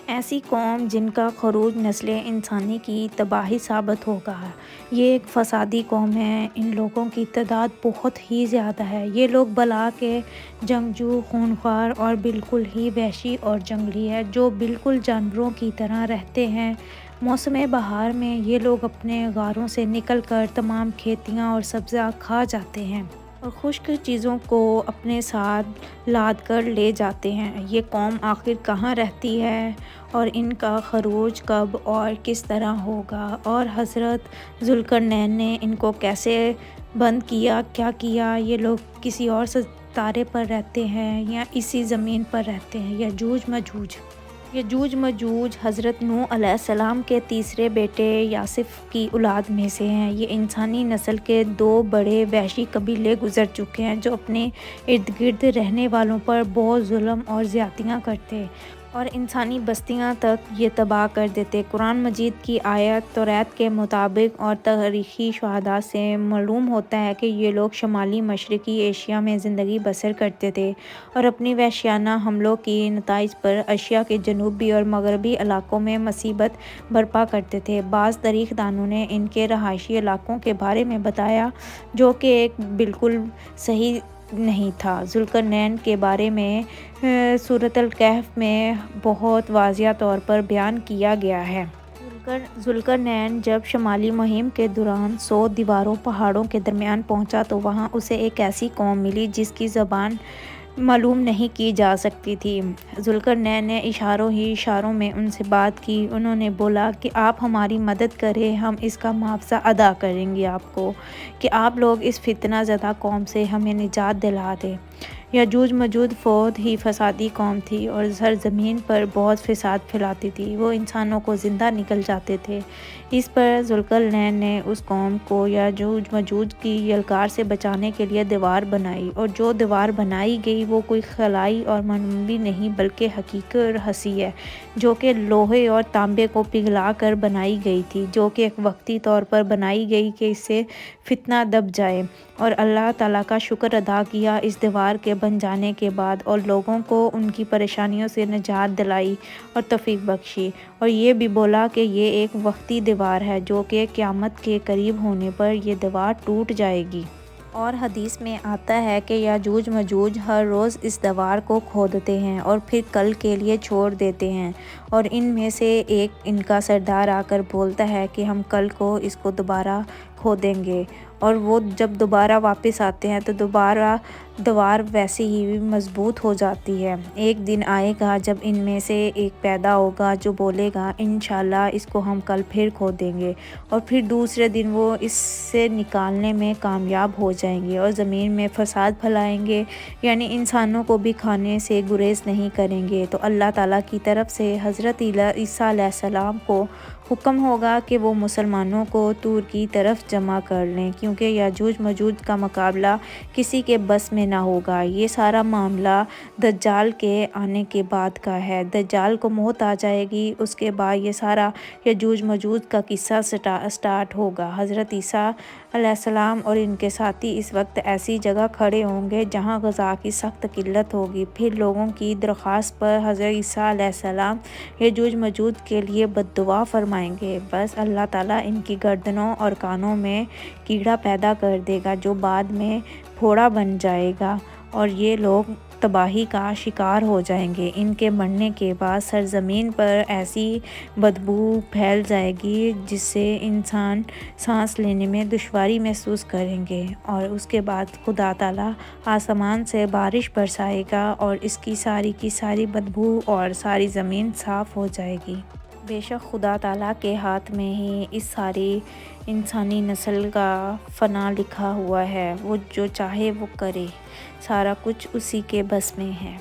ایسی قوم جن کا خروج نسل انسانی کی تباہی ثابت ہوگا۔ یہ ایک فسادی قوم ہے۔ ان لوگوں کی تعداد بہت ہی زیادہ ہے۔ یہ لوگ بلا کے جنگجو، خونخوار اور بالکل ہی وحشی اور جنگلی ہیں، جو بالکل جانوروں کی طرح رہتے ہیں۔ موسم بہار میں یہ لوگ اپنے غاروں سے نکل کر تمام کھیتیاں اور سبزیاں کھا جاتے ہیں اور خشک چیزوں کو اپنے ساتھ لاد کر لے جاتے ہیں۔ یہ قوم آخر کہاں رہتی ہے اور ان کا خروج کب اور کس طرح ہوگا، اور حضرت ذوالقرنین نے ان کو کیسے بند کیا، کیا کیا؟ یہ لوگ کسی اور ستارے پر رہتے ہیں یا اسی زمین پر رہتے ہیں؟ یجوج مجوج حضرت نوح علیہ السلام کے تیسرے بیٹے یافس کی اولاد میں سے ہیں۔ یہ انسانی نسل کے دو بڑے وحشی قبیلے گزر چکے ہیں جو اپنے ارد گرد رہنے والوں پر بہت ظلم اور زیادتیاں کرتے اور انسانی بستیاں تک یہ تباہ کر دیتے۔ قرآن مجید کی آیت توریت کے مطابق اور تاریخی شہادات سے معلوم ہوتا ہے کہ یہ لوگ شمالی مشرقی ایشیا میں زندگی بسر کرتے تھے اور اپنی وحشیانہ حملوں کے نتائج پر ایشیا کے جنوبی اور مغربی علاقوں میں مصیبت برپا کرتے تھے۔ بعض تاریخ دانوں نے ان کے رہائشی علاقوں کے بارے میں بتایا جو کہ ایک بالکل صحیح نہیں تھا۔ ذوالقرنین کے بارے میں سورۃ الکہف میں بہت واضح طور پر بیان کیا گیا ہے۔ ذوالقرنین جب شمالی مہم کے دوران 100 دیواروں پہاڑوں کے درمیان پہنچا تو وہاں اسے ایک ایسی قوم ملی جس کی زبان معلوم نہیں کی جا سکتی تھی۔ ذوالقرنین نے اشاروں میں ان سے بات کی۔ انہوں نے بولا کہ آپ ہماری مدد کریں، ہم اس کا معاوضہ ادا کریں گے آپ کو کہ آپ لوگ اس فتنہ زدہ قوم سے ہمیں نجات دلا دیں۔ یجوج مجوج بہت ہی فسادی قوم تھی اور سرزمین پر بہت فساد پھیلاتی تھی۔ وہ انسانوں کو زندہ نگل جاتے تھے۔ اس پر ذوالقرنین نے اس قوم کو یجوج مجوج کی یلغار سے بچانے کے لیے دیوار بنائی، اور جو دیوار بنائی گئی وہ کوئی خلائی اور معمولی نہیں بلکہ حقیقی اور حسی ہے، جو کہ لوہے اور تانبے کو پگھلا کر بنائی گئی تھی، جو کہ ایک وقتی طور پر بنائی گئی کہ اس سے فتنہ دب جائے، اور اللہ تعالیٰ کا شکر ادا کیا اس دیوار کے بن جانے کے بعد، اور لوگوں کو ان کی پریشانیوں سے نجات دلائی اور توفیق بخشی، اور یہ بھی بولا کہ یہ ایک وقتی دیوار ہے جو کہ قیامت کے قریب ہونے پر یہ دیوار ٹوٹ جائے گی۔ اور حدیث میں آتا ہے کہ یجوج مجوج ہر روز اس دیوار کو کھودتے ہیں اور پھر کل کے لیے چھوڑ دیتے ہیں، اور ان میں سے ایک ان کا سردار آ کر بولتا ہے کہ ہم کل کو اس کو دوبارہ کھودیں گے، اور وہ جب دوبارہ واپس آتے ہیں تو دوبارہ دیوار ویسے ہی مضبوط ہو جاتی ہے۔ ایک دن آئے گا جب ان میں سے ایک پیدا ہوگا جو بولے گا انشاءاللہ اس کو ہم کل پھر کھودیں گے، اور پھر دوسرے دن وہ اس سے نکالنے میں کامیاب ہو جائیں گے اور زمین میں فساد پھیلائیں گے، یعنی انسانوں کو بھی کھانے سے گریز نہیں کریں گے۔ تو اللہ تعالیٰ کی طرف سے حضرت عیسیٰ علیہ السلام کو حکم ہوگا کہ وہ مسلمانوں کو طور کی طرف جمع کر لیں، کیونکہ یجوج مجوج کا مقابلہ کسی کے بس میں نہ ہوگا۔ یہ سارا معاملہ دجال کے آنے کے بعد کا ہے۔ دجال کو موت آ جائے گی، اس کے بعد یہ سارا یجوج مجوج کا قصہ سٹارٹ ہوگا۔ حضرت عیسیٰ علیہ السلام اور ان کے ساتھی اس وقت ایسی جگہ کھڑے ہوں گے جہاں غذا کی سخت قلت ہوگی۔ پھر لوگوں کی درخواست پر حضرت عیسیٰ علیہ السلام یجوج مجوج کے لیے بد دعا فرمائیں گے، بس اللہ تعالیٰ ان کی گردنوں اور کانوں میں کیڑا پیدا کر دے گا جو بعد میں پھوڑا بن جائے گا، اور یہ لوگ تباہی کا شکار ہو جائیں گے۔ ان کے مرنے کے بعد سرزمین پر ایسی بدبو پھیل جائے گی جس سے انسان سانس لینے میں دشواری محسوس کریں گے، اور اس کے بعد خدا تعالیٰ آسمان سے بارش برسائے گا اور اس کی ساری بدبو اور ساری زمین صاف ہو جائے گی۔ بے شک خدا تعالیٰ کے ہاتھ میں ہی اس ساری انسانی نسل کا فنا لکھا ہوا ہے، وہ جو چاہے وہ کرے، سارا کچھ اسی کے بس میں ہے۔